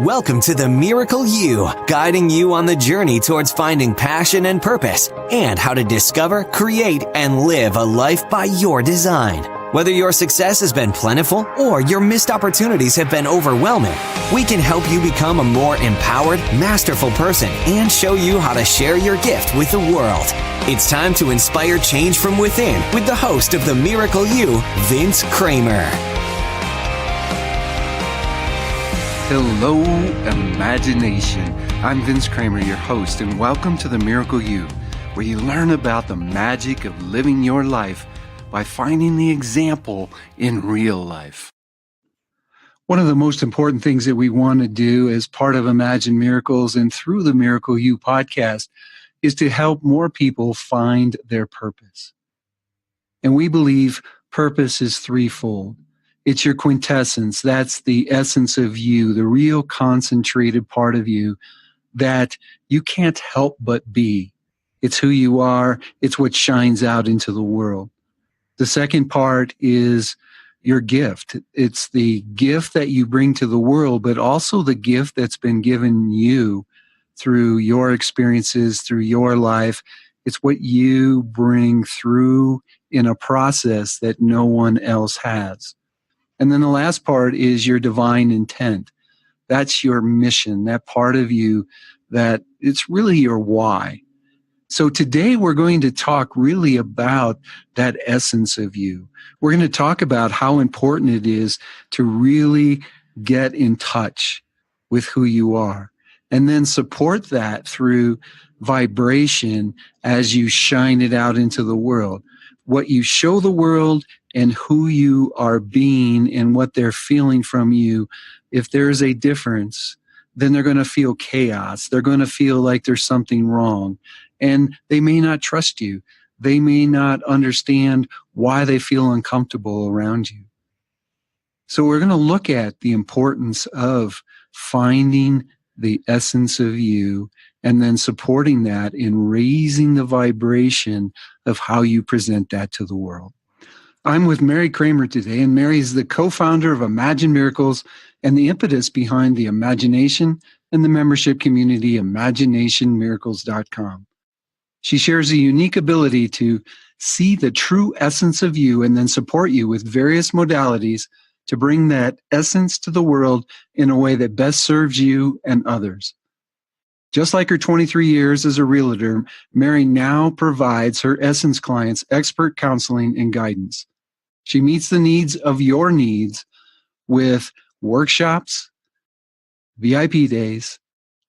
Welcome to the Miracle You, guiding you on the journey towards finding passion and purpose, and how to discover, create, and live a life by your design. Whether your success has been plentiful or your missed opportunities have been overwhelming, we can help you become a more empowered, masterful person and show you how to share your gift with the world. It's time to inspire change from within with the host of the Miracle You, Vince Kramer. Hello, imagination. I'm Vince Kramer, your host, and welcome to the Miracle You, where you learn about the magic of living your life by finding the example in real life. One of the most important things that we want to do as part of Imagine Miracles and through the Miracle You podcast is to help more people find their purpose. And we believe purpose is threefold. It's your quintessence. That's the essence of you, the real concentrated part of you that you can't help but be. It's who you are. It's what shines out into the world. The second part is your gift. It's the gift that you bring to the world, but also the gift that's been given you through your experiences, through your life. It's what you bring through in a process that no one else has. And then the last part is your divine intent. That's your mission, that part of you that it's really your why. So today we're going to talk really about that essence of you. We're going to talk about how important it is to really get in touch with who you are and then support that through vibration as you shine it out into the world. What you show the world and who you are being and what they're feeling from you, if there's a difference, then they're going to feel chaos. They're going to feel like there's something wrong. And they may not trust you. They may not understand why they feel uncomfortable around you. So we're going to look at the importance of finding the essence of you and then supporting that in raising the vibration of how you present that to the world. I'm with Mary Kramer today, and Mary is the co-founder of Imagine Miracles and the impetus behind the imagination and the membership community, imaginationmiracles.com. She shares a unique ability to see the true essence of you and then support you with various modalities to bring that essence to the world in a way that best serves you and others. Just like her 23 years as a realtor, Mary now provides her Essence clients expert counseling and guidance. She meets the needs of your needs with workshops, VIP days,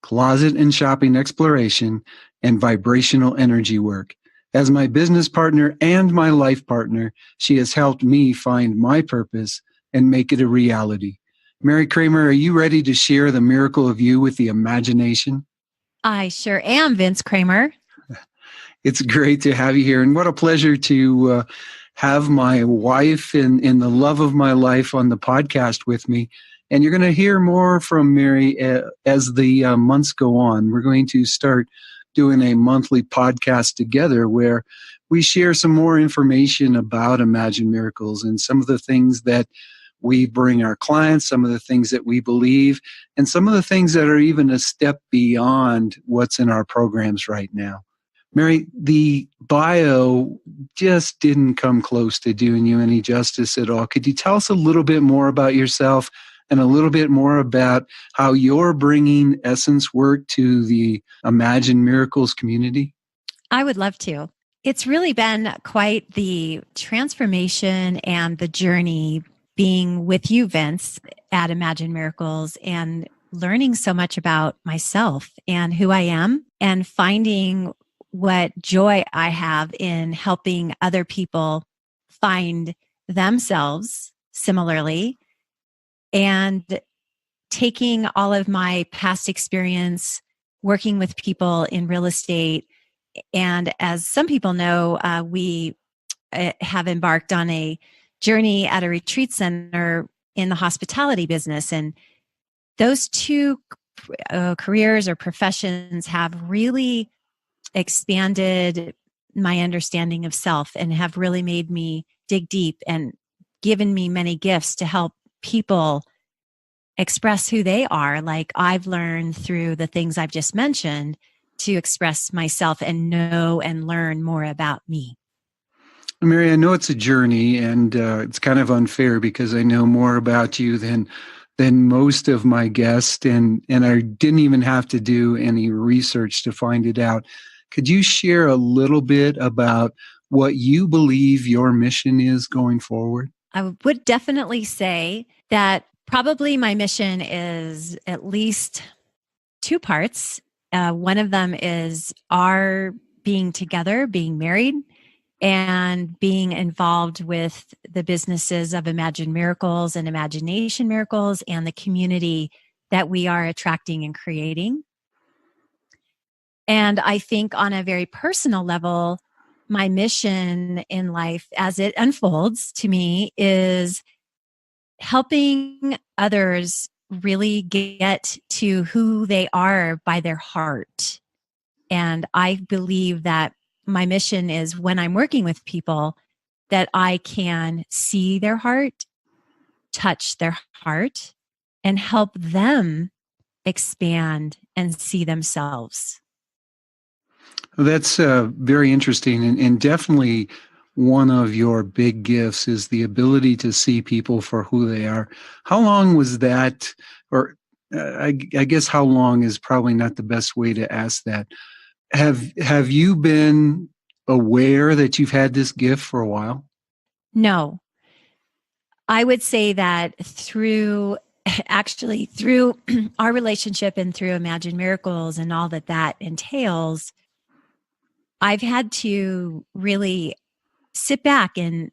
closet and shopping exploration, and vibrational energy work. As my business partner and my life partner, she has helped me find my purpose and make it a reality. Mary Kramer, are you ready to share the miracle of you with the imagination? I sure am, Vince Kramer. It's great to have you here, and what a pleasure to have my wife and the love of my life on the podcast with me. And you're going to hear more from Mary as the months go on. We're going to start doing a monthly podcast together where we share some more information about Imagine Miracles and some of the things that we bring our clients, some of the things that we believe, and some of the things that are even a step beyond what's in our programs right now. Mary, the bio just didn't come close to doing you any justice at all. Could you tell us a little bit more about yourself and a little bit more about how you're bringing Essence work to the Imagine Miracles community? I would love to. It's really been quite the transformation and the journey being with you, Vince, at Imagine Miracles and learning so much about myself and who I am and finding what joy I have in helping other people find themselves similarly and taking all of my past experience working with people in real estate. And as some people know, we have embarked on a journey at a retreat center in the hospitality business. And those two careers or professions have really expanded my understanding of self and have really made me dig deep and given me many gifts to help people express who they are, like I've learned through the things I've just mentioned to express myself and know and learn more about me. Mary, I know it's a journey, and it's kind of unfair because I know more about you than most of my guests, and I didn't even have to do any research to find it out. Could you share a little bit about what you believe your mission is going forward? I would definitely say that probably my mission is at least two parts. One of them is our being together, being married, and being involved with the businesses of Imagine Miracles and Imagination Miracles and the community that we are attracting and creating. And I think on a very personal level, my mission in life as it unfolds to me is helping others really get to who they are by their heart. And I believe that my mission is when I'm working with people that I can see their heart, touch their heart, and help them expand and see themselves. That's very interesting, and definitely one of your big gifts is the ability to see people for who they are. How long was that, or I guess how long is probably not the best way to ask that. Have you been aware that you've had this gift for a while? No, I would say that through actually through our relationship and through Imagine Miracles and all that that entails, I've had to really sit back and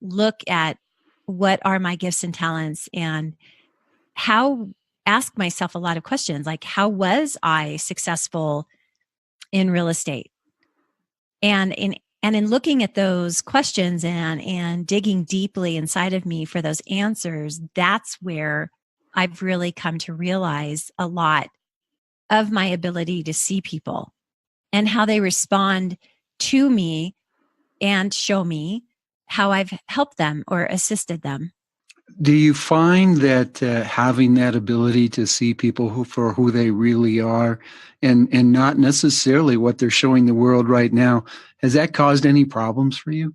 look at what are my gifts and talents and how ask myself a lot of questions like how was I successful in real estate? And in looking at those questions and digging deeply inside of me for those answers, that's where I've really come to realize a lot of my ability to see people and how they respond to me and show me how I've helped them or assisted them. Do you find that having that ability to see people for who they really are, and not necessarily what they're showing the world right now, has that caused any problems for you?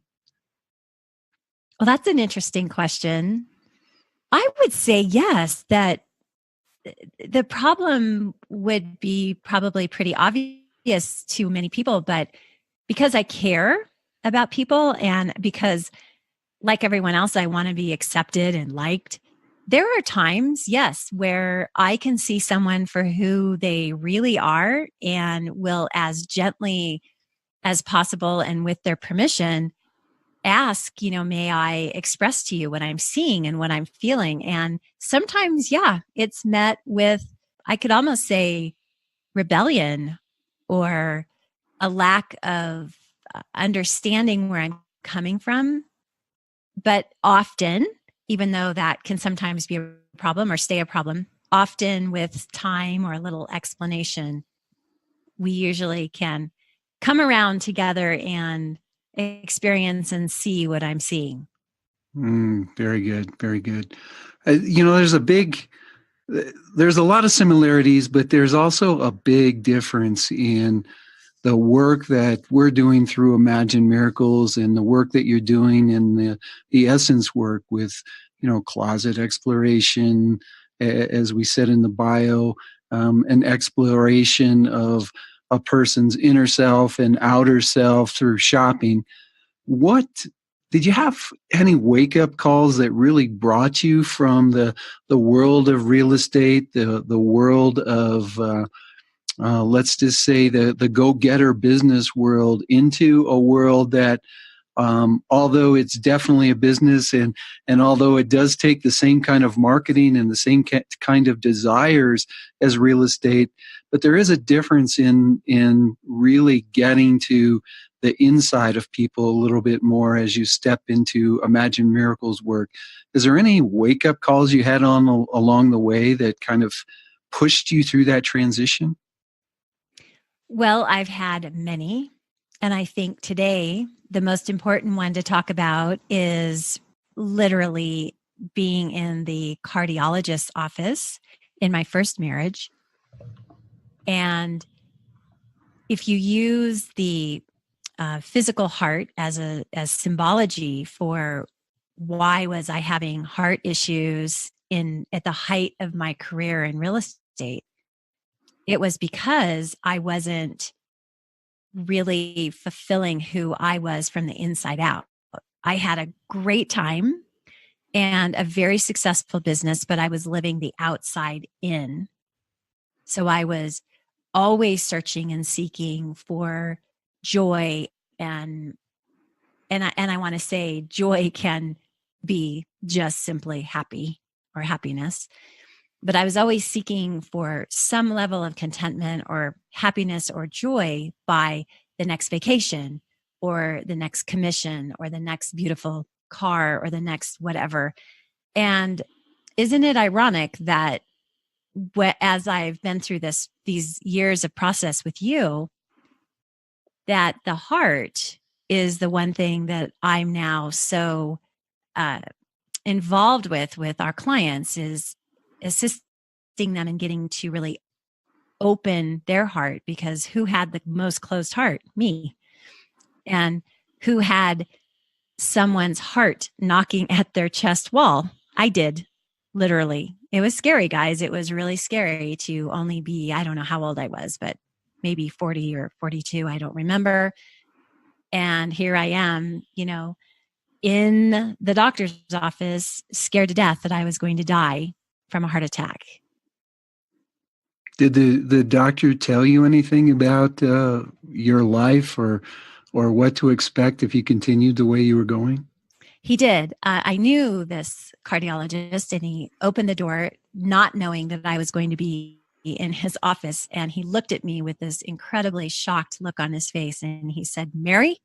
Well, that's an interesting question. I would say yes, that the problem would be probably pretty obvious to many people, but because I care about people and because, like everyone else, I want to be accepted and liked, there are times, yes, where I can see someone for who they really are and will, as gently as possible and with their permission, ask, may I express to you what I'm seeing and what I'm feeling? And sometimes, yeah, it's met with, I could almost say, rebellion or a lack of understanding where I'm coming from. But often, even though that can sometimes be a problem or stay a problem, often with time or a little explanation, we usually can come around together and experience and see what I'm seeing. Very good, very good. There's a lot of similarities, but there's also a big difference in the work that we're doing through Imagine Miracles and the work that you're doing in the essence work with, closet exploration, as we said in the bio, an exploration of a person's inner self and outer self through shopping. What did you have any wake up calls that really brought you from the world of real estate, the world of let's just say the go getter business world into a world that although it's definitely a business and although it does take the same kind of marketing and the same kind of desires as real estate, but there is a difference in really getting to the inside of people a little bit more as you step into Imagine Miracles work. Is there any wake up calls you had on along the way that kind of pushed you through that transition? Well, I've had many. And I think today, the most important one to talk about is literally being in the cardiologist's office in my first marriage. And if you use the physical heart as symbology for why was I having heart issues at the height of my career in real estate, it was because I wasn't really fulfilling who I was from the inside out. I had a great time and a very successful business, but I was living the outside in. So I was always searching and seeking for joy, and I want to say joy can be just simply happy or happiness. But I was always seeking for some level of contentment or happiness or joy by the next vacation or the next commission or the next beautiful car or the next whatever. And isn't it ironic that as I've been through these years of process with you, that the heart is the one thing that I'm now so uh, involved with our clients, is assisting them in getting to really open their heart, because who had the most closed heart? Me. And who had someone's heart knocking at their chest wall? I did, literally. It was scary, guys. It was really scary to only be, I don't know how old I was, but maybe 40 or 42. I don't remember. And here I am, in the doctor's office, scared to death that I was going to die from a heart attack. Did the doctor tell you anything about your life or what to expect if you continued the way you were going? He did. I knew this cardiologist, and he opened the door not knowing that I was going to be in his office. And he looked at me with this incredibly shocked look on his face. And he said, "Mary,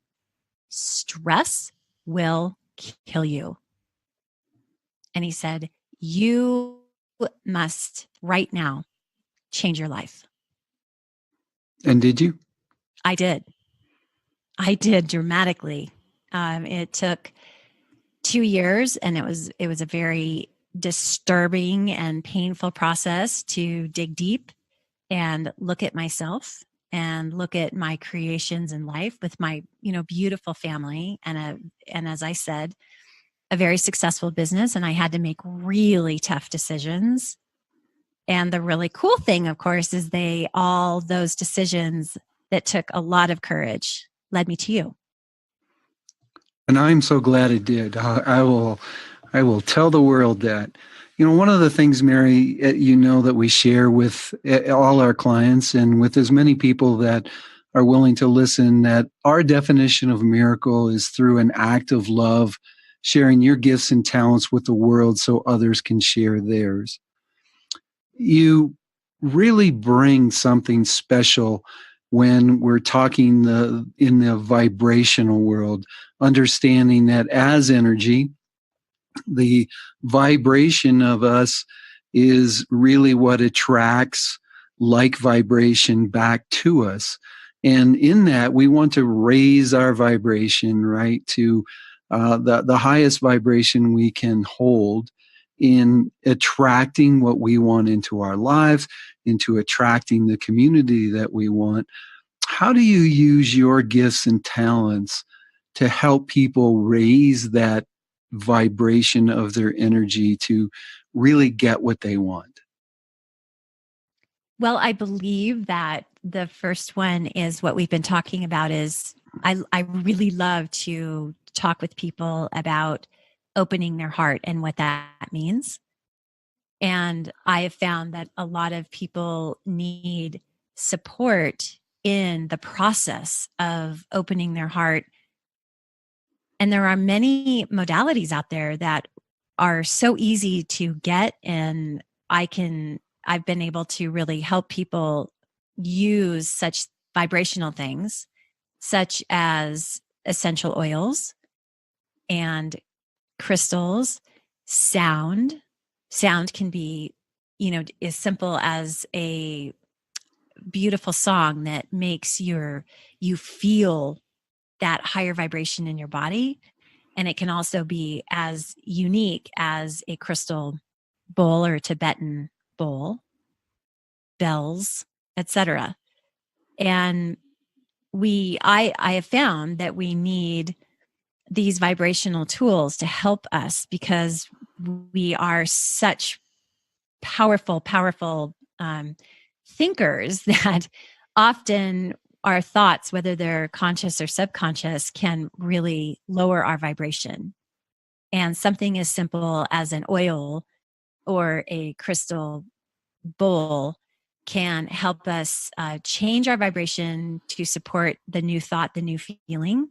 stress will kill you." And he said, "You must right now change your life." And did you? I did. I did dramatically. It took 2 years, and it was a very disturbing and painful process to dig deep and look at myself and look at my creations in life with my beautiful family, and as I said, a very successful business. And I had to make really tough decisions. And the really cool thing, of course, is all those decisions that took a lot of courage led me to you. And I'm so glad it did. I will tell the world that. One of the things, Mary, that we share with all our clients and with as many people that are willing to listen, that our definition of miracle is through an act of love, sharing your gifts and talents with the world so others can share theirs. You really bring something special when we're talking in the vibrational world, understanding that as energy, the vibration of us is really what attracts like vibration back to us. And in that, we want to raise our vibration, right, to the highest vibration we can hold in attracting what we want into our lives, into attracting the community that we want. How do you use your gifts and talents to help people raise that vibration of their energy to really get what they want? Well, I believe that the first one is what we've been talking about. Is I really love to talk with people about opening their heart and what that means. And I have found that a lot of people need support in the process of opening their heart. And there are many modalities out there that are so easy to get. And I've been able to really help people use such vibrational things, such as essential oils and crystals, sound. Sound can be, as simple as a beautiful song that makes you feel that higher vibration in your body. And it can also be as unique as a crystal bowl or a Tibetan bowl, bells, etc. And I have found that we need these vibrational tools to help us because we are such powerful thinkers that often our thoughts, whether they're conscious or subconscious, can really lower our vibration. And something as simple as an oil or a crystal bowl can help us change our vibration to support the new thought, the new feeling,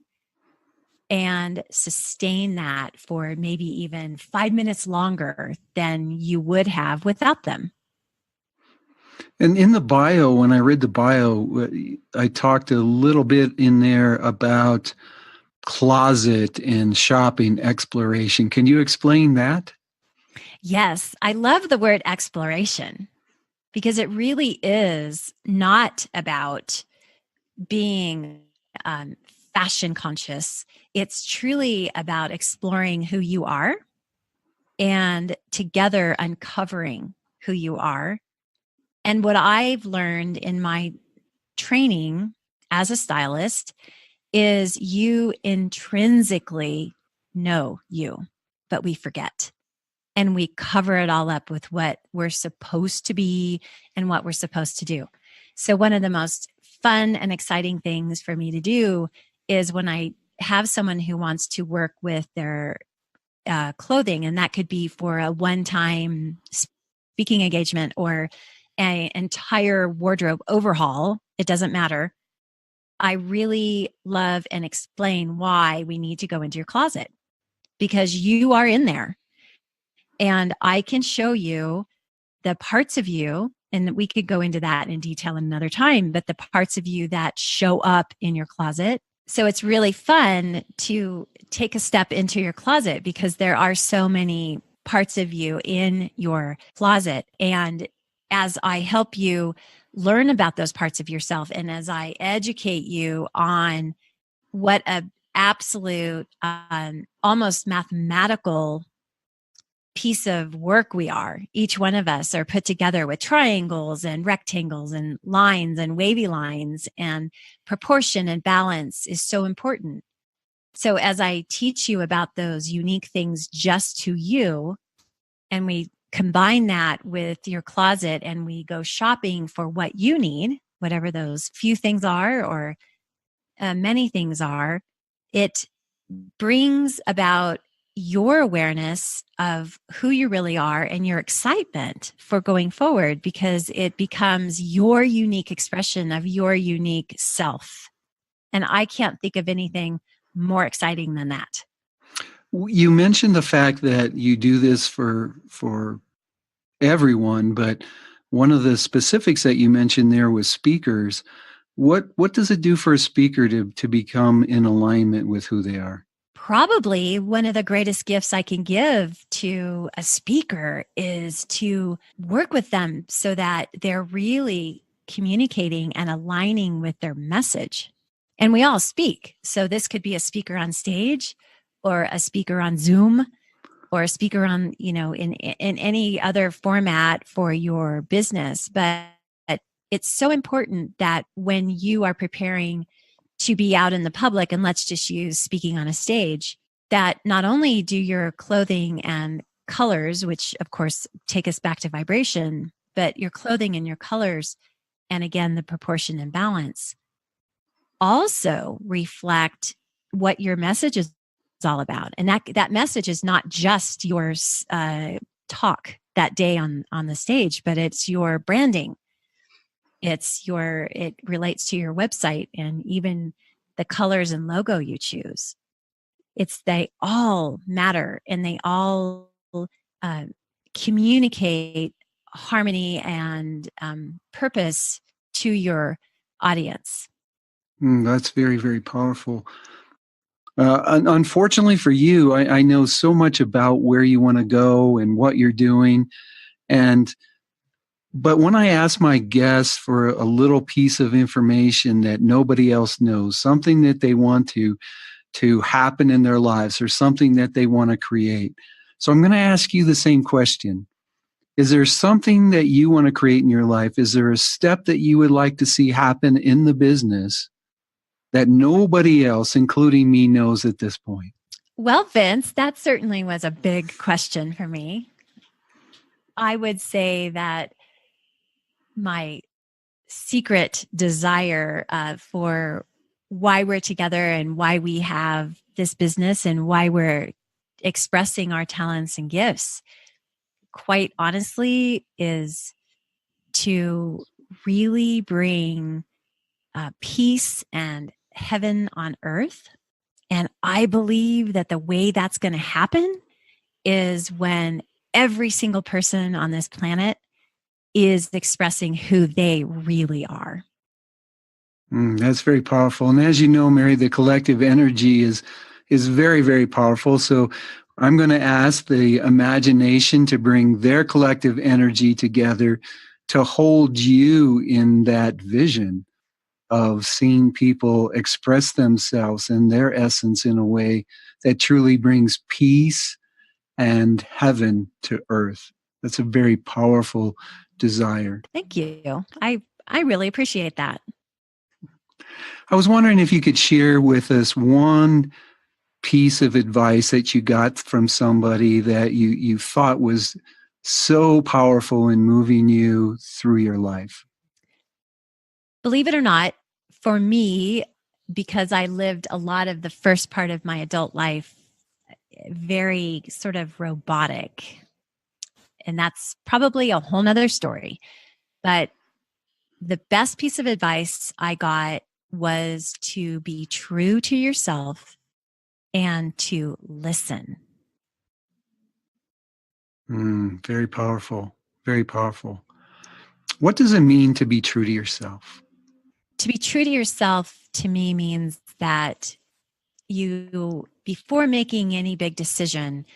and sustain that for maybe even 5 minutes longer than you would have without them. And in the bio, when I read the bio, I talked a little bit in there about closet and shopping exploration. Can you explain that? Yes, I love the word exploration because it really is not about being fashion conscious. It's truly about exploring who you are and together uncovering who you are. And what I've learned in my training as a stylist is you intrinsically know you, but we forget. And we cover it all up with what we're supposed to be and what we're supposed to do. So, one of the most fun and exciting things for me to do is when I have someone who wants to work with their clothing, and that could be for a one-time speaking engagement or an entire wardrobe overhaul. It doesn't matter. I really love and explain why we need to go into your closet because you are in there. And I can show you the parts of you, and we could go into that in detail another time, but the parts of you that show up in your closet. So it's really fun to take a step into your closet because there are so many parts of you in your closet. And as I help you learn about those parts of yourself, and as I educate you on what a absolute, almost mathematical piece of work we are. Each one of us are put together with triangles and rectangles and lines and wavy lines, and proportion and balance is so important. So as I teach you about those unique things just to you, and we combine that with your closet and we go shopping for what you need, whatever those few things are or many things are, it brings about your awareness of who you really are and your excitement for going forward because it becomes your unique expression of your unique self. And I can't think of anything more exciting than that. You mentioned the fact that you do this for everyone, but one of the specifics that you mentioned there was speakers. What does it do for a speaker to become in alignment with who they are? Probably one of the greatest gifts I can give to a speaker is to work with them so that they're really communicating and aligning with their message. And we all speak. So this could be a speaker on stage or a speaker on Zoom or a speaker on, in any other format for your business. But it's so important that when you are preparing to be out in the public, and let's just use speaking on a stage, that not only do your clothing and colors, which of course take us back to vibration, but your clothing and your colors, and again, the proportion and balance, also reflect what your message is all about. And that message is not just your talk that day on the stage, but it's your branding. It relates to your website and even the colors and logo you choose. They all matter and they all communicate harmony and purpose to your audience. That's very, very powerful. Unfortunately for you, I know so much about where you want to go and what you're doing. But when I ask my guests for a little piece of information that nobody else knows, something that they want to to happen in their lives or something that they want to create. So I'm going to ask you the same question. Is there something that you want to create in your life? Is there a step that you would like to see happen in the business that nobody else, including me, knows at this point? Well, Vince, that certainly was a big question for me. I would say that my secret desire for why we're together and why we have this business and why we're expressing our talents and gifts, quite honestly, is to really bring peace and heaven on earth. And I believe that the way that's going to happen is when every single person on this planet is expressing who they really are. That's very powerful. And as you know, Mary, the collective energy is very, very powerful. So I'm going to ask the imagination to bring their collective energy together to hold you in that vision of seeing people express themselves and their essence in a way that truly brings peace and heaven to earth. That's a very powerful desire. Thank you. I really appreciate that. I was wondering if you could share with us one piece of advice that you got from somebody that you thought was so powerful in moving you through your life. Believe it or not, for me, because I lived a lot of the first part of my adult life very sort of robotic, and that's probably a whole nother story. But the best piece of advice I got was to be true to yourself and to listen. Very powerful. Very powerful. What does it mean to be true to yourself? To be true to yourself to me means that you, before making any big decision,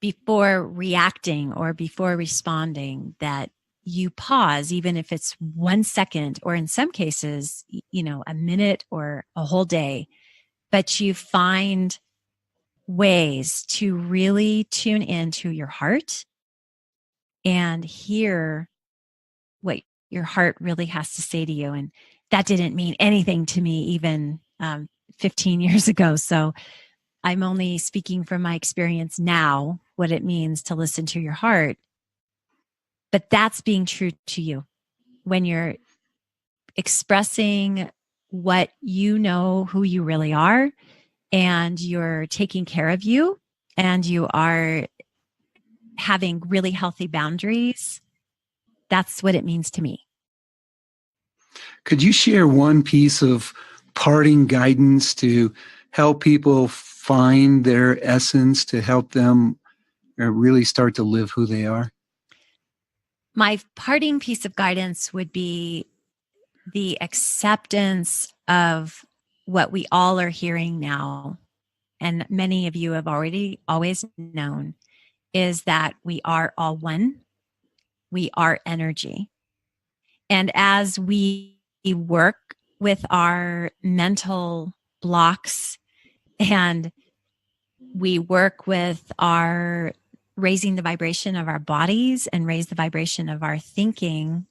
before reacting or before responding, that you pause, even if it's 1 second, or in some cases, a minute or a whole day, but you find ways to really tune into your heart and hear what your heart really has to say to you. And that didn't mean anything to me even 15 years ago. So I'm only speaking from my experience now, what it means to listen to your heart. But that's being true to you when you're expressing what you know, who you really are, and you're taking care of you, and you are having really healthy boundaries. That's what it means to me. Could you share one piece of parting guidance to help people find their essence, to help them really start to live who they are? My parting piece of guidance would be the acceptance of what we all are hearing now, and many of you have already always known, is that we are all one. We are energy. And as we work with our mental blocks, and we work with our raising the vibration of our bodies and raise the vibration of our thinking,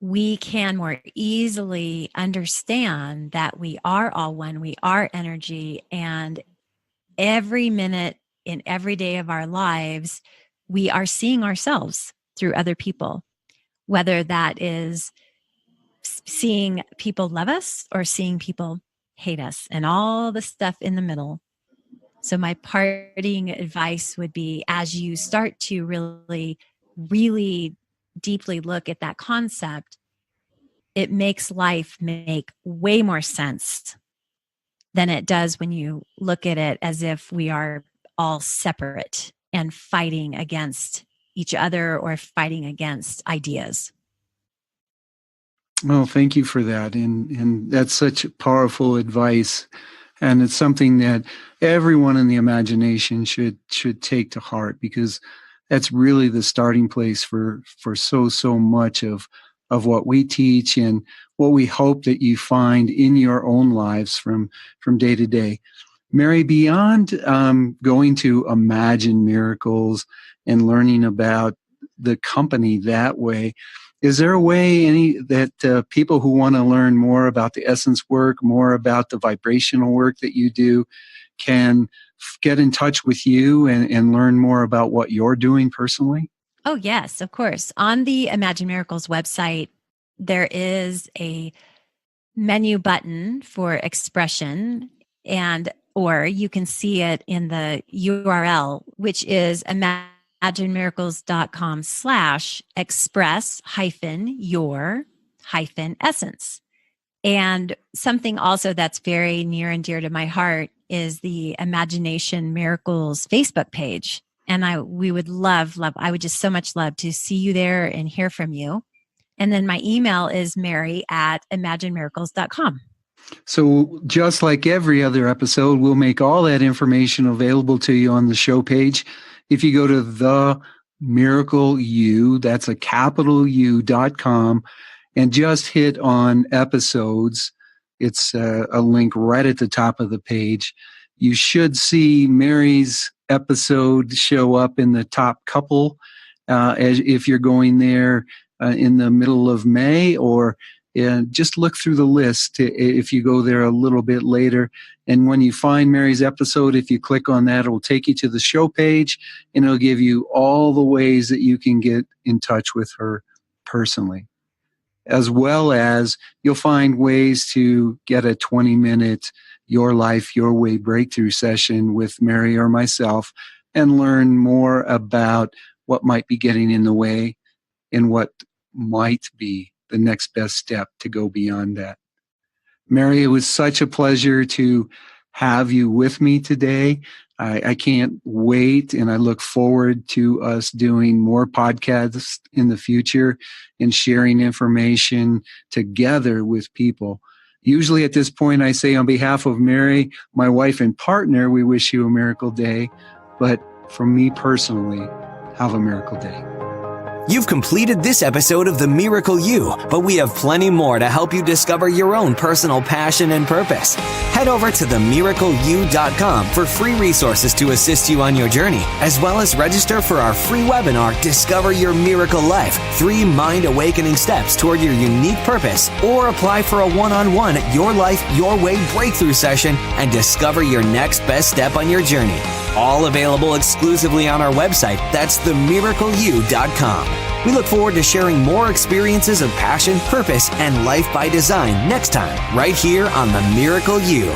we can more easily understand that we are all one, we are energy, and every minute in every day of our lives, we are seeing ourselves through other people, whether that is seeing people love us or seeing people hate us and all the stuff in the middle. So my parting advice would be, as you start to really, really deeply look at that concept, it makes life make way more sense than it does when you look at it as if we are all separate and fighting against each other or fighting against ideas. Well, thank you for that. And that's such powerful advice. And it's something that everyone in the imagination should take to heart, because that's really the starting place for so much of of what we teach and what we hope that you find in your own lives from day to day. Mary, beyond going to Imagine Miracles and learning about the company that way, is there a way that people who want to learn more about the essence work, more about the vibrational work that you do, can get in touch with you and learn more about what you're doing personally? Oh, yes, of course. On the Imagine Miracles website, there is a menu button for expression, or you can see it in the URL, which is imaginemiracles.com/express-your-essence. And something also that's very near and dear to my heart is the Imagination Miracles Facebook page. And I would just so much love to see you there and hear from you. And then my email is mary@imaginemiracles.com. So just like every other episode, we'll make all that information available to you on the show page. If you go to themiracleu, that's a capital U.com, and just hit on episodes, it's a link right at the top of the page. You should see Mary's episode show up in the top couple if you're going there in the middle of May, or just look through the list if you go there a little bit later. And when you find Mary's episode, if you click on that, it will take you to the show page, and it'll give you all the ways that you can get in touch with her personally. As well as you'll find ways to get a 20-minute Your Life, Your Way breakthrough session with Mary or myself and learn more about what might be getting in the way and what might be the next best step to go beyond that. Mary, it was such a pleasure to have you with me today. I can't wait, and I look forward to us doing more podcasts in the future and sharing information together with people. Usually at this point, I say on behalf of Mary, my wife and partner, we wish you a miracle day. But from me personally, have a miracle day. You've completed this episode of The Miracle You, but we have plenty more to help you discover your own personal passion and purpose. Head over to themiracleu.com for free resources to assist you on your journey, as well as register for our free webinar, Discover Your Miracle Life, 3 mind awakening steps toward your unique purpose, or apply for a one-on-one Your Life, Your Way breakthrough session and discover your next best step on your journey. All available exclusively on our website. That's themiracleu.com. We look forward to sharing more experiences of passion, purpose, and life by design next time, right here on The Miracle You.